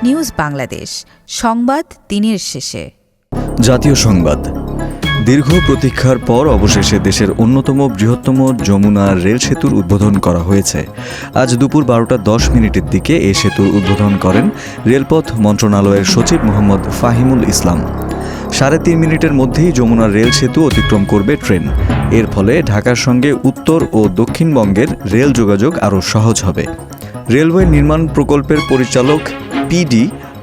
News Bangladesh, সংবাদ দিনের শেষে। জাতীয় সংবাদ। দীর্ঘ প্রতীক্ষার পর অবশেষে দেশের অন্যতম বৃহত্তম যমুনা রেল সেতুর উদ্বোধন করা হয়েছে। আজ দুপুর 12:10 দিকে এই সেতুর উদ্বোধন করেন রেলপথ মন্ত্রণালয়ের সচিব মোহাম্মদ ফাহিমুল ইসলাম। 3.5 মিনিটের মধ্যেই যমুনা রেল সেতু অতিক্রম করবে ট্রেন। এর ফলে ঢাকার সঙ্গে উত্তর ও দক্ষিণবঙ্গের রেল যোগাযোগ আরও সহজ হবে। রেলওয়ে নির্মাণ প্রকল্পের পরিচালক PD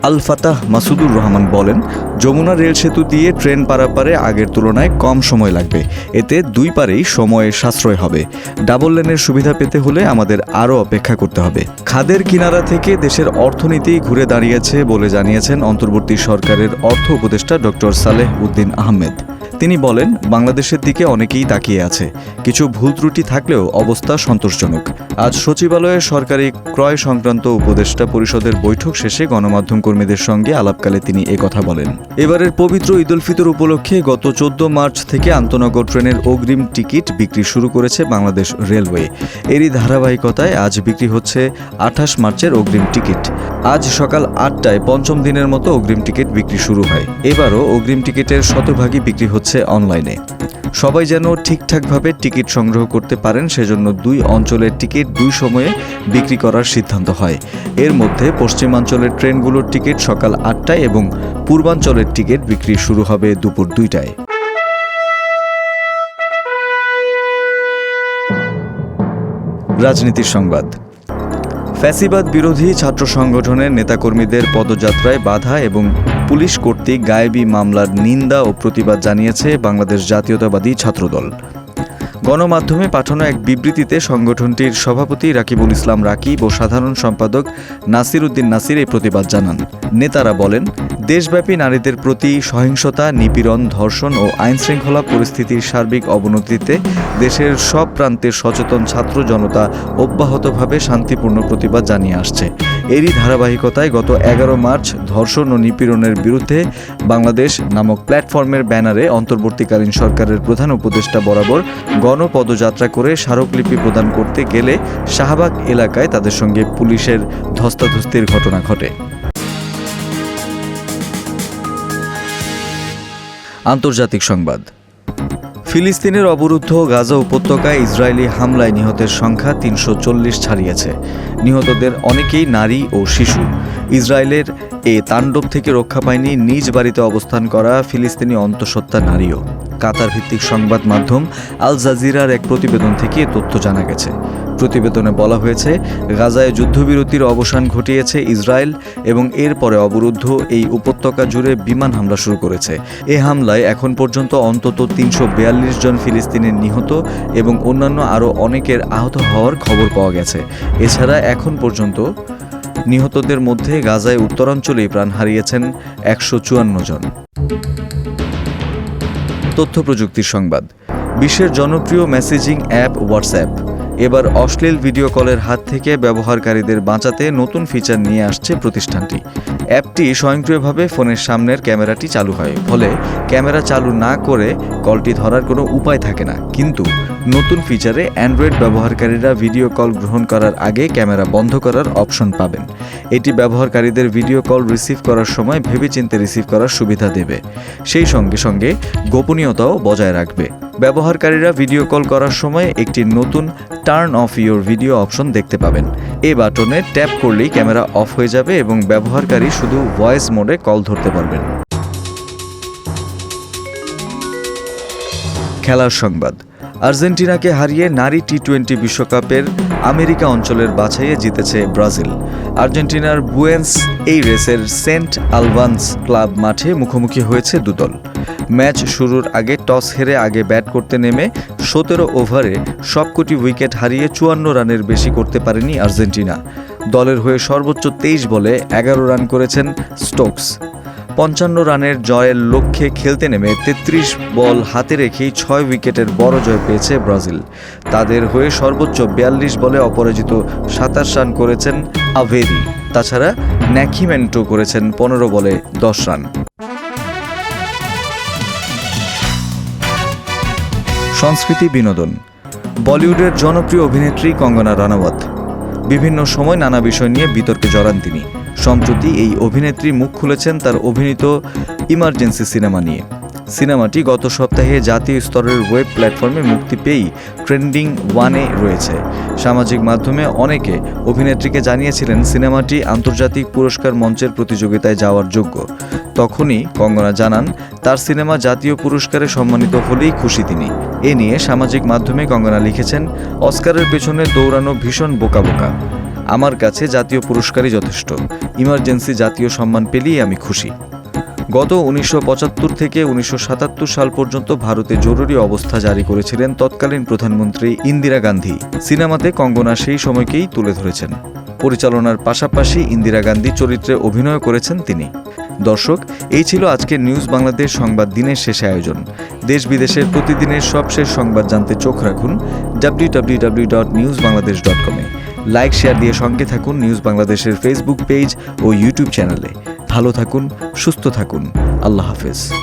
আল ফাতাহ মাসুদুর রহমান বলেন, যমুনা রেল সেতু দিয়ে ট্রেন পারাপারে আগের তুলনায় কম সময় লাগবে। এতে দুই পারেই সময়ে সাশ্রয় হবে। ডাবল লেনের সুবিধা পেতে হলে আমাদের আরও অপেক্ষা করতে হবে। খাদের কিনারা থেকে দেশের অর্থনীতি ঘুরে দাঁড়িয়েছে বলে জানিয়েছেন অন্তর্বর্তী সরকারের অর্থ উপদেষ্টা ডক্টর সালেহ উদ্দিন আহমেদ। তিনি বলেন, বাংলাদেশের দিকে অনেকেই তাকিয়ে আছে। কিছু ভুল ত্রুটি থাকলেও অবস্থা সন্তোষজনক। আজ সচিবালয়ে সরকারি ক্রয় সংক্রান্ত উপদেষ্টা পরিষদের বৈঠক শেষে গণমাধ্যম কর্মীদের সঙ্গে আলাপকালে তিনি একথা বলেন। এবারের পবিত্র ঈদ উল ফিতর উপলক্ষে গত 14 মার্চ থেকে আন্তনগর ট্রেনের অগ্রিম টিকিট বিক্রি শুরু করেছে বাংলাদেশ রেলওয়ে। এরই ধারাবাহিকতায় আজ বিক্রি হচ্ছে 28 মার্চের অগ্রিম টিকিট। আজ সকাল 8টায় পঞ্চম দিনের মতো অগ্রিম টিকিট বিক্রি শুরু হয়। এবারও অগ্রিম টিকিটের শতভাগই বিক্রি হচ্ছে অনলাইনে। সবাই যেন ঠিকঠাকভাবে টিকিট সংগ্রহ করতে পারেন, সেজন্য 2 অঞ্চলের টিকিট 2 সময়ে বিক্রি করার সিদ্ধান্ত হয়। এর মধ্যে পশ্চিমাঞ্চলের ট্রেনগুলোর টিকিট সকাল 8টায় এবং পূর্বাঞ্চলের টিকিট বিক্রি শুরু হবে দুপুর 2টায়। রাজনীতির সংবাদ। ফ্যাসিবাদ বিরোধী ছাত্র সংগঠনের নেতাকর্মীদের পদযাত্রায় বাধা এবং পুলিশ কর্তৃক গায়েবী মামলার নিন্দা ও প্রতিবাদ জানিয়েছে বাংলাদেশ জাতীয়তাবাদী ছাত্রদল। গণমাধ্যমে পাঠানো এক বিবৃতিতে সংগঠনটির সভাপতি রাকিবুল ইসলাম রাকিব ও সাধারণ সম্পাদক নাসির উদ্দিন নাসির এই প্রতিবাদ জানান। নেতারা বলেন, দেশব্যাপী নারীদের প্রতি সহিংসতা, নিপীড়ন, ধর্ষণ ও আইনশৃঙ্খলা পরিস্থিতির সার্বিক অবনতিতে দেশের সব প্রান্তের সচেতন ছাত্র জনতা অব্যাহতভাবে শান্তিপূর্ণ প্রতিবাদ জানিয়ে আসছে। এরই ধারাবাহিকতায় গত 11 মার্চ ধর্ষণ ও নিপীড়নের বিরুদ্ধে বাংলাদেশ নামক প্ল্যাটফর্মের ব্যানারে অন্তর্বর্তীকালীন সরকারের প্রধান উপদেষ্টা বরাবর গণপদযাত্রা করে স্মারকলিপি প্রদান করতে গেলে শাহবাগ এলাকায় তাদের সঙ্গে পুলিশের ধস্তাধস্তির ঘটনা ঘটে। আন্তর্জাতিক সংবাদ। ফিলিস্তিনের অবরুদ্ধ গাজা উপত্যকায় ইসরায়েলি হামলায় নিহতের সংখ্যা 340 ছাড়িয়েছে। নিহতদের অনেকেই নারী ও শিশু। ইসরায়েলের এ তাণ্ডব থেকে রক্ষা পায়নি নিজ বাড়িতে অবস্থান করা ফিলিস্তিনি অন্তঃসত্ত্বা নারীও। কাতার ভিত্তিক সংবাদ মাধ্যম আল জাজিরার এক প্রতিবেদন থেকে এ তথ্য জানা গেছে। প্রতিবেদনে বলা হয়েছে, গাজায় যুদ্ধবিরতির অবসান ঘটিয়েছে ইসরায়েল এবং এরপরে অবরুদ্ধ এই উপত্যকা জুড়ে বিমান হামলা শুরু করেছে। এ হামলায় এখন পর্যন্ত অন্তত 342 জন ফিলিস্তিনি নিহত এবং অন্যান্য আরও অনেকের আহত হওয়ার খবর পাওয়া গেছে। এছাড়া এখন পর্যন্ত নিহতদের মধ্যে গাজায় উত্তরাঞ্চলেই প্রাণ হারিয়েছেন 154 জন। তথ্য প্রযুক্তির সংবাদ। বিশ্বের জনপ্রিয় মেসেজিং অ্যাপ হোয়াটসঅ্যাপ এবার অশ্লীল ভিডিও কলের হাত থেকে ব্যবহারকারীদের বাঁচাতে নতুন ফিচার নিয়ে আসছে প্রতিষ্ঠানটি। অ্যাপটি স্বয়ংক্রিয়ভাবে ফোনের সামনের ক্যামেরাটি চালু হয়, ফলে ক্যামেরা চালু না করে কলটি ধরার কোনো উপায় থাকে না। কিন্তু নতুন ফিচারে অ্যান্ড্রয়েড ব্যবহারকারীরা ভিডিও কল গ্রহণ করার আগে ক্যামেরা বন্ধ করার অপশন পাবেন। এটি ব্যবহারকারীদের ভিডিও কল রিসিভ করার সময় ভেবেচিন্তে রিসিভ করার সুবিধা দেবে, সেই সঙ্গে সঙ্গে গোপনীয়তাও বজায় রাখবে। ব্যবহারকারীরা ভিডিও কল করার সময় একটি নতুন turn off your video option দেখতে পাবেন। এই বাটনে ট্যাপ করলেই ক্যামেরা অফ হয়ে যাবে এবং ব্যবহারকারী শুধু ভয়েস মোডে কল ধরতে পারবেন। খেলার সংবাদ। আর্জেন্টিনাকে হারিয়ে নারী টি-20 বিশ্বকাপের আমেরিকা অঞ্চলের বাছাইয়ে জিতেছে ব্রাজিল। আর্জেন্টিনার বুয়েন্স এইরেসের সেন্ট আলভান্স ক্লাব মাঠে মুখোমুখি হয়েছে দুদল। ম্যাচ শুরুর আগে টস হেরে আগে ব্যাট করতে নেমে 17 ওভারে সবকটি উইকেট হারিয়ে 54 রানের বেশি করতে পারেনি আর্জেন্টিনা। দলের হয়ে সর্বোচ্চ 23 বলে 11 রান করেছেন স্টোকস। 55 রানের জয়ের লক্ষ্যে খেলতে নেমে 33 বল হাতে রেখেই 6 উইকেটের বড় জয় পেয়েছে ব্রাজিল। তাদের হয়ে সর্বোচ্চ 42 বলে অপরাজিত 27 রান করেছেন আভেরি। তাছাড়া ন্যাকিমেন্টো করেছেন 15 বলে 10 রান। সংস্কৃতি বিনোদন। বলিউডের জনপ্রিয় অভিনেত্রী কঙ্গনা রানাওয়াত বিভিন্ন সময় নানা বিষয় নিয়ে বিতর্কে জড়ান তিনি। সম্প্রতি এই অভিনেত্রী মুখ খুলেছেন তার অভিনীত ইমার্জেন্সি সিনেমা নিয়ে। সিনেমাটি গত সপ্তাহে জাতীয় স্তরের ওয়েব প্ল্যাটফর্মে মুক্তি পেয়েই ট্রেন্ডিং 1-এ রয়েছে। সামাজিক মাধ্যমে অনেকে অভিনেত্রীকে জানিয়েছিলেন সিনেমাটি আন্তর্জাতিক পুরস্কার মঞ্চের প্রতিযোগিতায় যাওয়ার যোগ্য। তখনই কঙ্গনা জানান তার সিনেমা জাতীয় পুরস্কারে সম্মানিত হলেই খুশি তিনি। এ নিয়ে সামাজিক মাধ্যমে কঙ্গনা লিখেছেন, অস্কারের পেছনে দৌড়ানো ভীষণ বোকা বোকা। আমার কাছে জাতীয় পুরস্কারই যথেষ্ট। ইমার্জেন্সি জাতীয় সম্মান পেলেই আমি খুশি। গত 1975 থেকে 1977 সাল পর্যন্ত ভারতে জরুরি অবস্থা জারি করেছিলেন তৎকালীন প্রধানমন্ত্রী ইন্দিরা গান্ধী। সিনেমাতে কঙ্গনা সেই সময়কেই তুলে ধরেছেন। পরিচালনার পাশাপাশি ইন্দিরা গান্ধী চরিত্রে অভিনয় করেছেন তিনি। দর্শক, এই ছিল আজকের নিউজ বাংলাদেশ সংবাদ দিনের শেষে আয়োজন। দেশ বিদেশের প্রতিদিনের সবশেষ সংবাদ জানতে চোখ রাখুন www.newsbangladesh.com-এ। লাইক শেয়ার দিয়ে সঙ্গে থাকুন নিউজ বাংলাদেশের ফেসবুক পেজ ও ইউটিউব চ্যানেলে। ভালো থাকুন, সুস্থ থাকুন। আল্লাহ হাফেজ।